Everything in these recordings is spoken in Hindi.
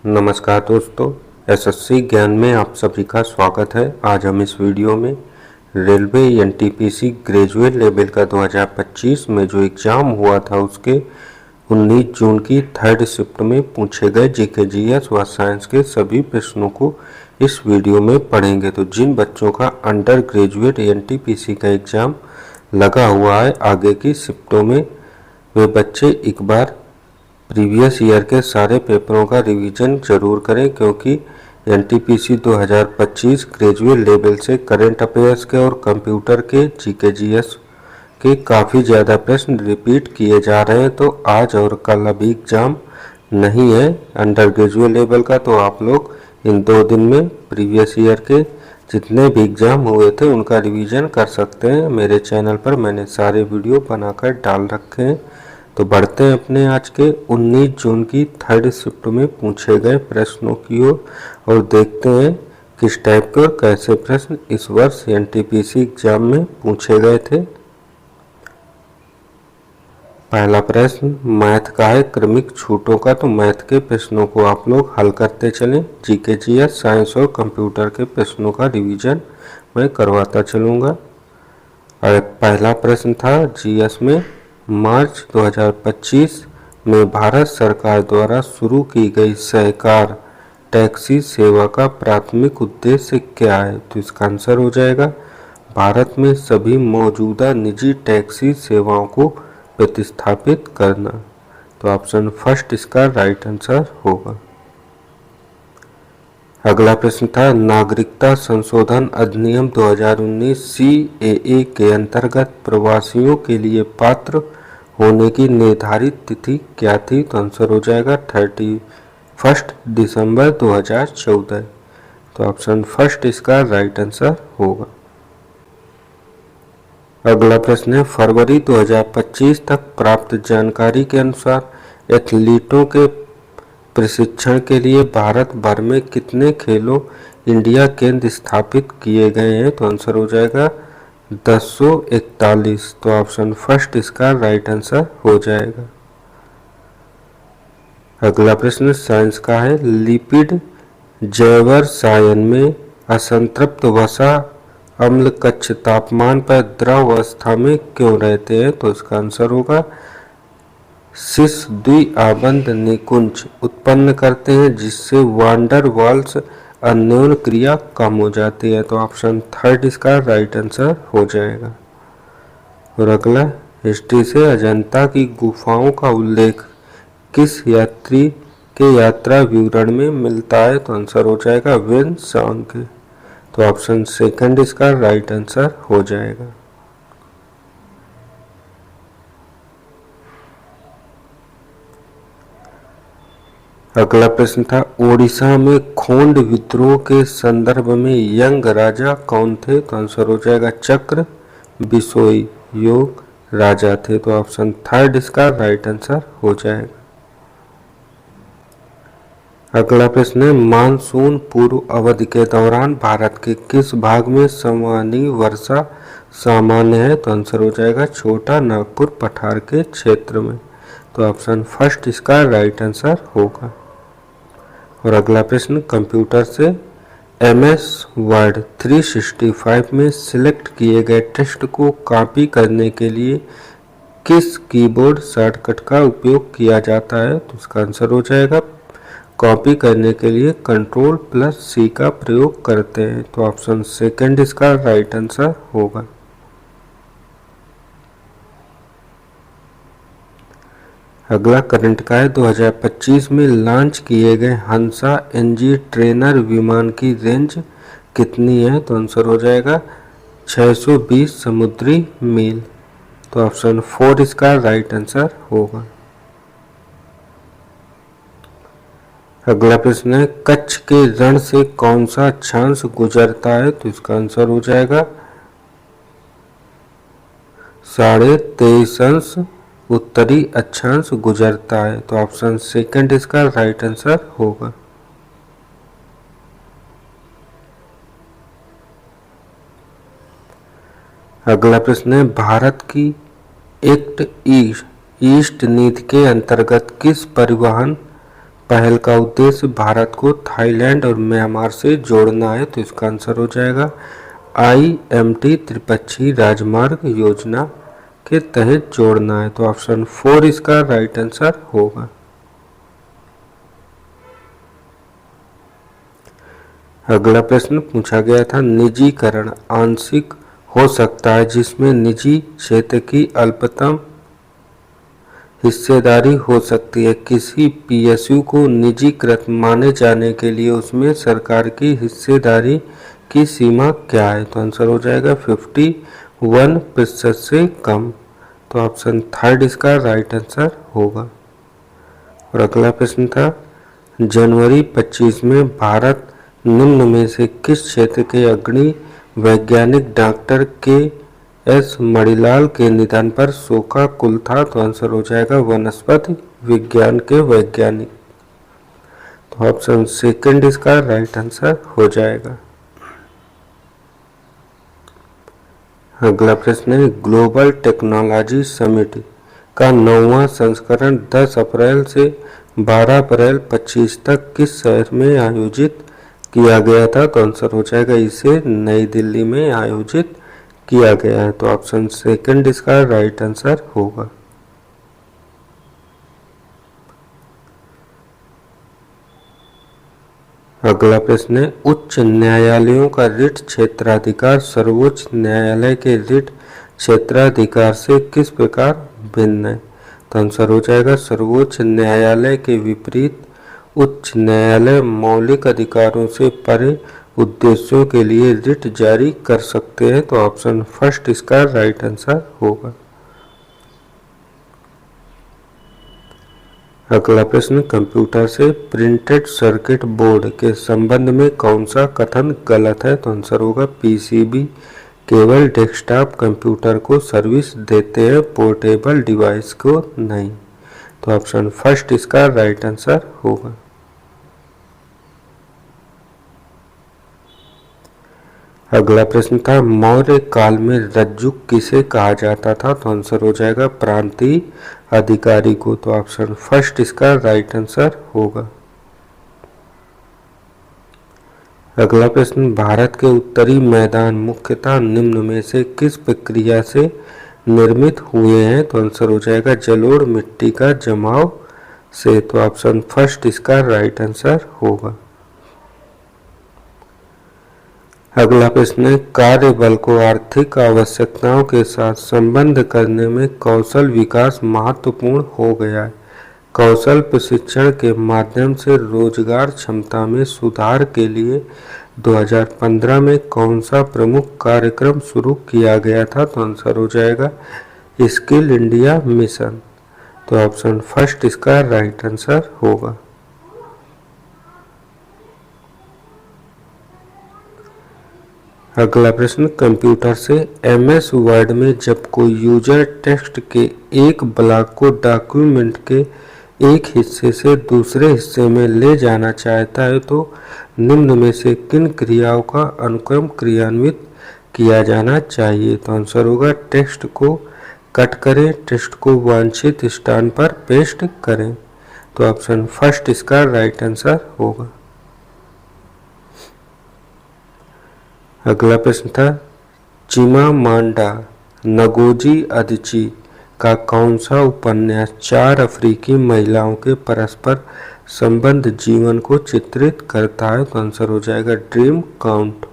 नमस्कार दोस्तों, एसएससी ज्ञान में आप सभी का स्वागत है। आज हम इस वीडियो में रेलवे एनटीपीसी ग्रेजुएट लेवल का 2025 में जो एग्ज़ाम हुआ था उसके 19 जून की थर्ड शिफ्ट में पूछे गए जीके जीएस व साइंस के सभी प्रश्नों को इस वीडियो में पढ़ेंगे। तो जिन बच्चों का अंडर ग्रेजुएट एनटीपीसी का एग्ज़ाम लगा हुआ है आगे की शिफ्टों में, वे बच्चे एक बार प्रीवियस ईयर के सारे पेपरों का रिवीजन जरूर करें, क्योंकि एनटीपीसी 2025 ग्रेजुएट लेवल से करंट अफेयर्स के और कंप्यूटर के जीके जीएस के काफ़ी ज़्यादा प्रश्न रिपीट किए जा रहे हैं। तो आज और कल अभी एग्ज़ाम नहीं है अंडर ग्रेजुएट लेवल का, तो आप लोग इन 2 दिन में प्रीवियस ईयर के जितने भी एग्ज़ाम हुए थे उनका रिवीजन कर सकते हैं। मेरे चैनल पर मैंने सारे वीडियो बनाकर डाल रखे हैं। तो बढ़ते हैं अपने आज के 19 जून की थर्ड शिफ्ट में पूछे गए प्रश्नों की ओर और देखते हैं किस टाइप के और कैसे प्रश्न इस वर्ष एनटीपीसी एग्जाम में पूछे गए थे। पहला प्रश्न मैथ का है, क्रमिक छूटों का। तो मैथ के प्रश्नों को आप लोग हल करते चलें। जीके जीएस साइंस और कंप्यूटर के प्रश्नों का रिवीजन मैं करवाता चलूँगा। और पहला प्रश्न था जीएस में, मार्च 2025 में भारत सरकार द्वारा शुरू की गई सहकार टैक्सी सेवा का प्राथमिक उद्देश्य क्या है? तो इसका आंसर हो जाएगा भारत में सभी मौजूदा निजी टैक्सी सेवाओं को प्रतिस्थापित करना। तो ऑप्शन फर्स्ट इसका राइट आंसर होगा। अगला प्रश्न था, नागरिकता संशोधन अधिनियम 2019 सीएए के अंतर्गत प्रवासियों के लिए पात्र होने की निर्धारित तिथि क्या थी? तो आंसर हो जाएगा 31 दिसंबर 2014। तो ऑप्शन फर्स्ट इसका राइट आंसर होगा। अगला प्रश्न है, फरवरी 2025 तक प्राप्त जानकारी के अनुसार एथलीटों के प्रशिक्षण के लिए भारत भर में कितने खेलो इंडिया केंद्र स्थापित किए गए हैं? तो आंसर हो जाएगा 1041। तो ऑप्शन फर्स्ट इसका राइट आंसर हो जाएगा। अगला प्रश्न साइंस का है, लिपिड जैव रसायन में असंतृप्त वसा अम्ल कक्ष तापमान पर द्रव अवस्था में क्यों रहते हैं? तो इसका आंसर होगा सिस द्विआबंध निकुंज उत्पन्न करते हैं, जिससे वांडर वाल्स अन्योन क्रिया कम हो जाती है। तो ऑप्शन थर्ड इसका राइट आंसर हो जाएगा। और अगला, हिस्ट्री से अजंता की गुफाओं का उल्लेख किस यात्री के यात्रा विवरण में मिलता है? तो आंसर हो जाएगा वेन सांग के। तो ऑप्शन सेकंड इसका राइट आंसर हो जाएगा। अगला प्रश्न था, ओडिशा में खोंड विद्रोह के संदर्भ में यंग राजा कौन थे? तो आंसर हो जाएगा चक्र बिसोई योग राजा थे। तो ऑप्शन थर्ड इसका राइट आंसर हो जाएगा। अगला प्रश्न है, मानसून पूर्व अवधि के दौरान भारत के किस भाग में सामान्य वर्षा सामान्य है? तो आंसर हो जाएगा छोटा नागपुर पठार के क्षेत्र में। तो ऑप्शन फर्स्ट इसका राइट आंसर होगा। और अगला प्रश्न कंप्यूटर से, MS वर्ड 365 में सिलेक्ट किए गए टेक्स्ट को कॉपी करने के लिए किस कीबोर्ड शॉर्टकट का उपयोग किया जाता है? तो इसका आंसर हो जाएगा कॉपी करने के लिए Ctrl+C का प्रयोग करते हैं। तो ऑप्शन सेकंड इसका राइट आंसर होगा। अगला करंट का है, 2025 में लॉन्च किए गए हंसा NG ट्रेनर विमान की रेंज कितनी है? तो आंसर हो जाएगा 620 समुद्री मील। तो ऑप्शन 4 इसका राइट आंसर होगा। अगला प्रश्न है, कच्छ के रण से कौन सा अक्षांश गुजरता है? तो इसका आंसर हो जाएगा 23.5 उत्तरी अक्षांश गुजरता है। तो ऑप्शन सेकंड इसका राइट आंसर होगा। अगला प्रश्न है, भारत की एक्ट ईस्ट नीति के अंतर्गत किस परिवहन पहल का उद्देश्य भारत को थाईलैंड और म्यांमार से जोड़ना है, तो इसका आंसर हो जाएगा IMT त्रिपक्षीय राजमार्ग योजना के तहत जोड़ना है, तो ऑप्शन 4 इसका राइट आंसर होगा। अगला प्रश्न पूछा गया था, निजीकरण आंशिक हो सकता है जिसमें निजी क्षेत्र की अल्पतम हिस्सेदारी हो सकती है। किसी PSU को निजीकृत माने जाने के लिए उसमें सरकार की हिस्सेदारी की सीमा क्या है, तो आंसर हो जाएगा 51% से कम, तो ऑप्शन 3 इसका राइट आंसर होगा। और अगला प्रश्न था, जनवरी 25 में भारत निम्न में से किस क्षेत्र के अग्रणी वैज्ञानिक डॉक्टर KS मणिलाल के निधन पर शोकाकुल था, तो आंसर हो जाएगा वनस्पति विज्ञान के वैज्ञानिक, तो ऑप्शन 2 इसका राइट आंसर हो जाएगा। अगला प्रश्न है, ग्लोबल टेक्नोलॉजी समिट का 9वां संस्करण 10 अप्रैल से 12 अप्रैल 25 तक किस शहर में आयोजित किया गया था, तो आंसर हो जाएगा इसे नई दिल्ली में आयोजित किया गया है, तो ऑप्शन 2 इसका राइट आंसर होगा। अगला प्रश्न है, उच्च न्यायालयों का रिट क्षेत्राधिकार सर्वोच्च न्यायालय के रिट क्षेत्राधिकार से किस प्रकार भिन्न है, तो आंसर हो जाएगा सर्वोच्च न्यायालय के विपरीत उच्च न्यायालय मौलिक अधिकारों से परे उद्देश्यों के लिए रिट जारी कर सकते हैं, तो ऑप्शन 1 इसका राइट आंसर होगा। अगला प्रश्न, कंप्यूटर से प्रिंटेड सर्किट बोर्ड के संबंध में कौन सा कथन गलत है, तो आंसर होगा PCB केवल डेस्कटॉप कंप्यूटर को सर्विस देते हैं, पोर्टेबल डिवाइस को नहीं, तो ऑप्शन 1 इसका राइट आंसर होगा। अगला प्रश्न था, मौर्य काल में रज्जुक किसे कहा जाता था, तो आंसर हो जाएगा प्रांतीय अधिकारी को, तो ऑप्शन 1 इसका राइट आंसर होगा। अगला प्रश्न, भारत के उत्तरी मैदान मुख्यतः निम्न में से किस प्रक्रिया से निर्मित हुए हैं, तो आंसर हो जाएगा जलोढ़ मिट्टी का जमाव से, तो ऑप्शन 1 इसका राइट आंसर होगा। अगला प्रश्न है, कार्यबल को आर्थिक आवश्यकताओं के साथ संबद्ध करने में कौशल विकास महत्वपूर्ण हो गया है। कौशल प्रशिक्षण के माध्यम से रोजगार क्षमता में सुधार के लिए 2015 में कौन सा प्रमुख कार्यक्रम शुरू किया गया था, तो आंसर हो जाएगा स्किल इंडिया मिशन, तो ऑप्शन 1 इसका राइट आंसर होगा। अगला प्रश्न, कंप्यूटर से MS वर्ड में जब कोई यूजर टेक्स्ट के एक ब्लॉक को डॉक्यूमेंट के एक हिस्से से दूसरे हिस्से में ले जाना चाहता है तो निम्न में से किन क्रियाओं का अनुक्रम क्रियान्वित किया जाना चाहिए, तो आंसर होगा टेक्स्ट को कट करें, टेक्स्ट को वांछित स्थान पर पेस्ट करें, तो ऑप्शन 1 इसका राइट आंसर होगा। अगला प्रश्न था, चिमामांडा नगोजी अदिची का कौन सा उपन्यास 4 अफ्रीकी महिलाओं के परस्पर संबंध जीवन को चित्रित करता है, तो आंसर हो जाएगा ड्रीम काउंट,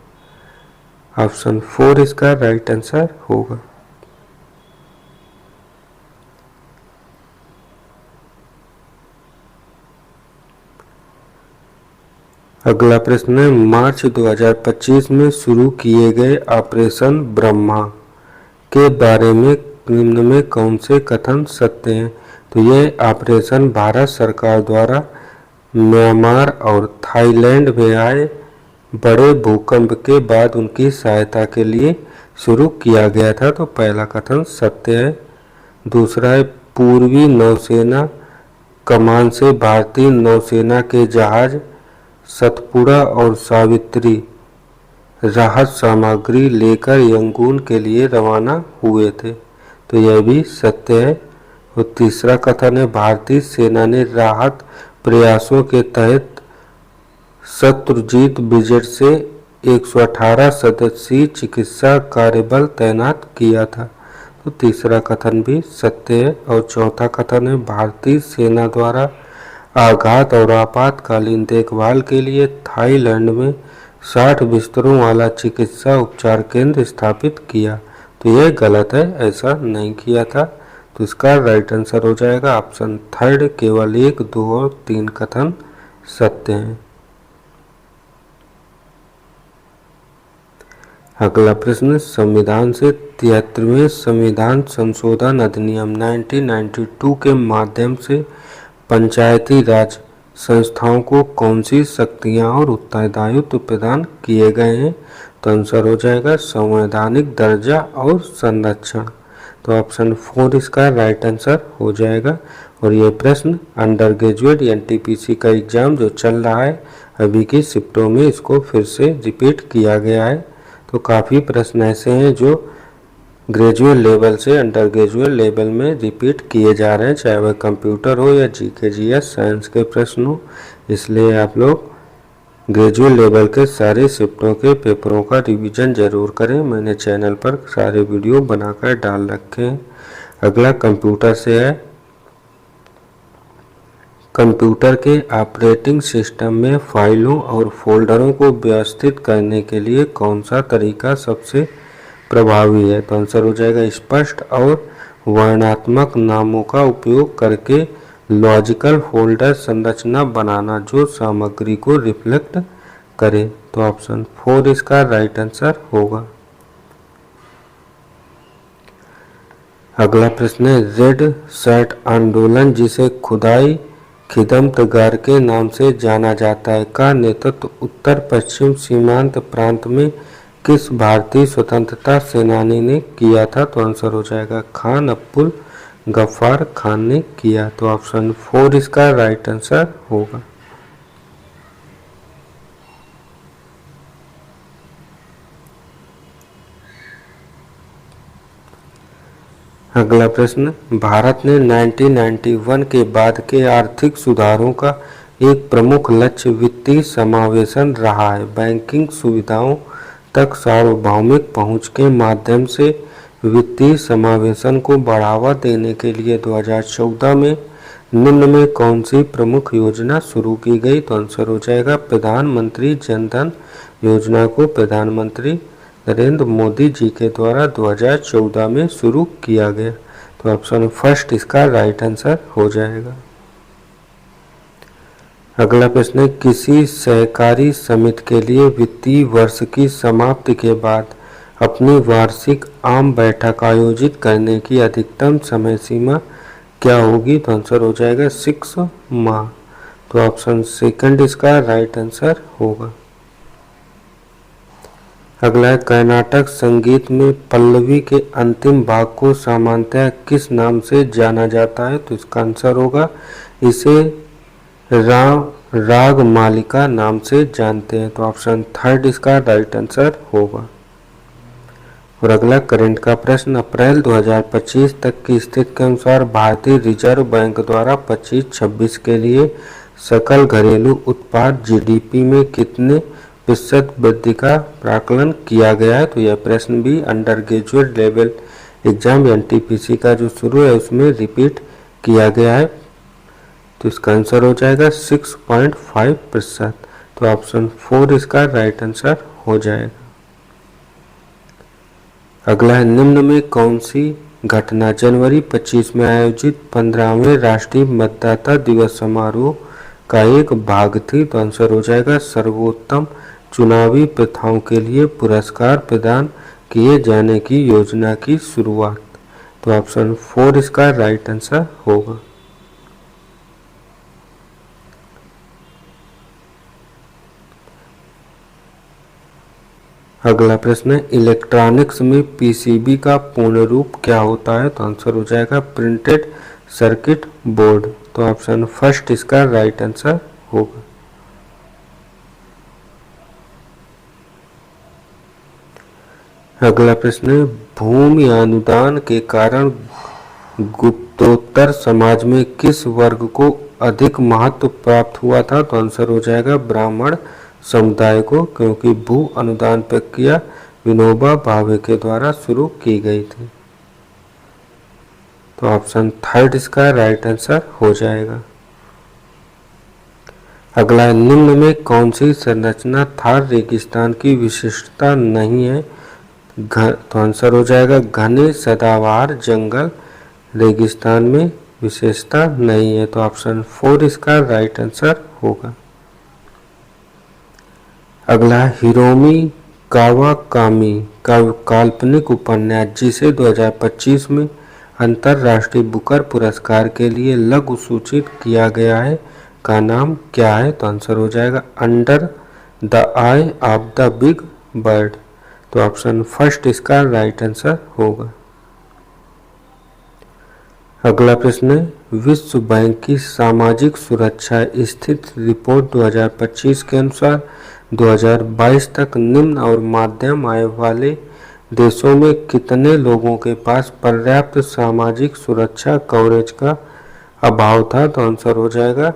ऑप्शन 4 इसका राइट आंसर होगा। अगला प्रश्न है, मार्च 2025 में शुरू किए गए ऑपरेशन ब्रह्मा के बारे में निम्न में कौन से कथन सत्य हैं, तो ये ऑपरेशन भारत सरकार द्वारा म्यांमार और थाईलैंड में आए बड़े भूकंप के बाद उनकी सहायता के लिए शुरू किया गया था, तो पहला कथन सत्य है। दूसरा है, पूर्वी नौसेना कमान से भारतीय नौसेना के जहाज सतपुड़ा और सावित्री राहत सामग्री लेकर यंगून के लिए रवाना हुए थे, तो यह भी सत्य है। और तीसरा कथन है, भारतीय सेना ने राहत प्रयासों के तहत शत्रुजीत ब्रिगेड से 118 सदस्यीय चिकित्सा कार्यबल तैनात किया था। तो तीसरा कथन भी सत्य है। और चौथा कथन है, भारतीय सेना द्वारा आघात और आपातकालीन देखभाल के लिए थाईलैंड में 60 बिस्तरों वाला चिकित्सा उपचार केंद्र स्थापित किया। तो यह गलत है, ऐसा नहीं किया था। तो इसका राइट आंसर हो जाएगा ऑप्शन थर्ड, केवल 1, 2 और 3 कथन सत्य हैं। अगला प्रश्न, संविधान से 73वें संविधान संशोधन अधिनियम 1992 के माध्यम से पंचायती राज संस्थाओं को कौन सी शक्तियां और उत्तरदायित्व प्रदान किए गए हैं? तो आंसर हो जाएगा संवैधानिक दर्जा और संरक्षण। तो ऑप्शन 4 इसका राइट आंसर हो जाएगा। और ये प्रश्न अंडर ग्रेजुएट एनटीपीसी का एग्जाम जो चल रहा है अभी की शिफ्टों में इसको फिर से रिपीट किया गया है। तो काफ़ी प्रश्न ऐसे हैं जो ग्रेजुएट लेवल से अंडर ग्रेजुएट लेवल में रिपीट किए जा रहे हैं, चाहे वह कंप्यूटर हो या जीके जीएस साइंस के प्रश्न हो। इसलिए आप लोग ग्रेजुएट लेवल के सारे शिफ्टों के पेपरों का रिवीजन जरूर करें। मैंने चैनल पर सारे वीडियो बनाकर डाल रखे हैं। अगला कंप्यूटर से है। कंप्यूटर के ऑपरेटिंग सिस्टम में फाइलों और फोल्डरों को व्यवस्थित करने के लिए कौन सा तरीका सबसे प्रभावी है? तो आंसर हो जाएगा स्पष्ट और वर्णनात्मक नामों का उपयोग करके लॉजिकल फोल्डर संरचना बनाना जो सामग्री को रिफ्लेक्ट करे। तो ऑप्शन 4 इसका राइट आंसर होगा। अगला प्रश्न है, रेड शर्ट आंदोलन जिसे खुदाई खिदमतगर के नाम से जाना जाता है का नेतृत्व उत्तर पश्चिम सीमांत प्रांत में किस भारतीय स्वतंत्रता सेनानी ने किया था? तो आंसर हो जाएगा खान अब्दुल गफ्फार खान ने किया। तो ऑप्शन 4 इसका राइट आंसर होगा। अगला प्रश्न, भारत ने 1991 के बाद के आर्थिक सुधारों का एक प्रमुख लक्ष्य वित्तीय समावेशन रहा है। बैंकिंग सुविधाओं तक सार्वभौमिक पहुंच के माध्यम से वित्तीय समावेशन को बढ़ावा देने के लिए 2014 में निम्न में कौन सी प्रमुख योजना शुरू की गई? तो आंसर हो जाएगा प्रधानमंत्री जन धन योजना को प्रधानमंत्री नरेंद्र मोदी जी के द्वारा 2014 में शुरू किया गया। तो ऑप्शन फर्स्ट इसका राइट आंसर हो जाएगा। अगला प्रश्न है, किसी सहकारी समिति के लिए वित्तीय वर्ष की समाप्ति के बाद अपनी वार्षिक आम बैठक आयोजित करने की अधिकतम समय सीमा क्या होगी? तो आंसर हो जाएगा 6 माह। तो ऑप्शन सेकंड इसका राइट आंसर होगा। अगला है, कर्नाटक संगीत में पल्लवी के अंतिम भाग को सामान्यतः किस नाम से जाना जाता है? तो इसका आंसर होगा इसे राग मालिका नाम से जानते हैं। तो ऑप्शन थर्ड इसका राइट आंसर होगा। और अगला करंट का प्रश्न, अप्रैल 2025 तक की स्थिति के अनुसार भारतीय रिजर्व बैंक द्वारा 25-26 के लिए सकल घरेलू उत्पाद जीडीपी में कितने प्रतिशत वृद्धि का प्राकलन किया गया है? तो यह प्रश्न भी under graduate level exam NTPC का जो शुरू है उसमें रिपीट किया गया है। तो इसका आंसर हो जाएगा 6.5%। तो ऑप्शन 4 इसका राइट आंसर हो जाएगा। अगला है, निम्न में कौन सी घटना जनवरी 25 में आयोजित 15वें राष्ट्रीय मतदाता दिवस समारोह का एक भाग थी? तो आंसर हो जाएगा सर्वोत्तम चुनावी प्रथाओं के लिए पुरस्कार प्रदान किए जाने की योजना की शुरुआत। तो ऑप्शन 4 इसका राइट आंसर होगा। अगला प्रश्न है, इलेक्ट्रॉनिक्स में पीसीबी का पूर्ण रूप क्या होता है? तो आंसर हो जाएगा प्रिंटेड सर्किट बोर्ड। तो ऑप्शन फर्स्ट इसका राइट आंसर होगा। अगला प्रश्न है, भूमि अनुदान के कारण गुप्तोत्तर समाज में किस वर्ग को अधिक महत्व प्राप्त हुआ था? तो आंसर हो जाएगा ब्राह्मण समुदाय को, क्योंकि भू अनुदान प्रक्रिया विनोबा भावे के द्वारा शुरू की गई थी। तो ऑप्शन थर्ड इसका राइट आंसर हो जाएगा। अगला, निम्न में कौन सी संरचना थार रेगिस्तान की विशिष्टता नहीं है? तो आंसर हो जाएगा घने सदाबहार जंगल रेगिस्तान में विशेषता नहीं है। तो ऑप्शन 4 इसका राइट आंसर होगा। अगला, हिरोमी कावाकामी का काल्पनिक उपन्यास जिसे 2025 में अंतर्राष्ट्रीय बुकर पुरस्कार के लिए लघु सूचित किया गया है का नाम क्या है? तो आंसर हो जाएगा under the I of the big bird. तो ऑप्शन फर्स्ट इसका राइट आंसर होगा। अगला प्रश्न है, विश्व बैंक की सामाजिक सुरक्षा स्थिति रिपोर्ट 2025 के अनुसार 2022 तक निम्न और मध्यम आय वाले देशों में कितने लोगों के पास पर्याप्त सामाजिक सुरक्षा कवरेज का अभाव था? तो आंसर हो जाएगा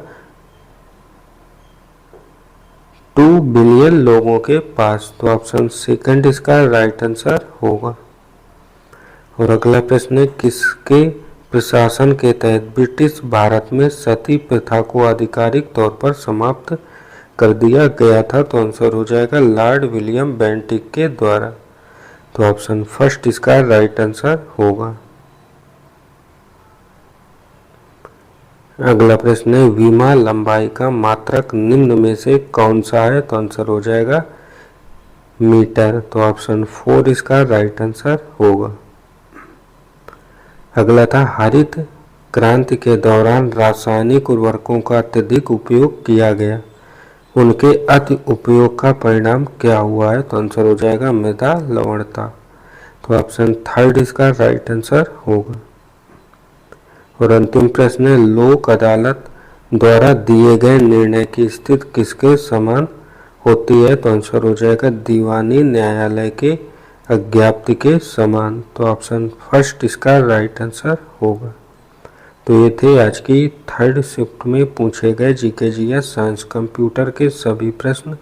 2 बिलियन लोगों के पास। तो ऑप्शन सेकंड इसका राइट आंसर होगा। और अगला प्रश्न है, किसके प्रशासन के तहत ब्रिटिश भारत में सती प्रथा को आधिकारिक तौर पर समाप्त कर दिया गया था? तो आंसर हो जाएगा लॉर्ड विलियम बेंटिक के द्वारा। तो ऑप्शन फर्स्ट इसका राइट आंसर होगा। अगला प्रश्न है, विमा लंबाई का मात्रक निम्न में से कौन सा है? तो आंसर हो जाएगा मीटर। तो ऑप्शन 4 इसका राइट आंसर होगा। अगला था, हरित क्रांति के दौरान रासायनिक उर्वरकों का अत्यधिक उपयोग किया गया, उनके अति उपयोग का परिणाम क्या हुआ है? तो आंसर हो जाएगा मृदा लवणता। तो ऑप्शन थर्ड इसका राइट आंसर होगा। और अंतिम प्रश्न है, लोक अदालत द्वारा दिए गए निर्णय की स्थिति किसके समान होती है? तो आंसर हो जाएगा दीवानी न्यायालय के अज्ञाप्ति के समान। तो ऑप्शन फर्स्ट इसका राइट आंसर होगा। तो ये थे आज की थर्ड शिफ्ट में पूछे गए जीके जीएस साइंस कंप्यूटर के सभी प्रश्न।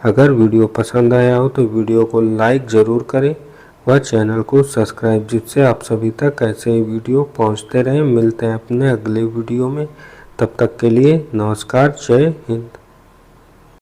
अगर वीडियो पसंद आया हो तो वीडियो को लाइक ज़रूर करें व चैनल को सब्सक्राइब, जिससे आप सभी तक ऐसे ही वीडियो पहुंचते रहें। मिलते हैं अपने अगले वीडियो में, तब तक के लिए नमस्कार, जय हिंद।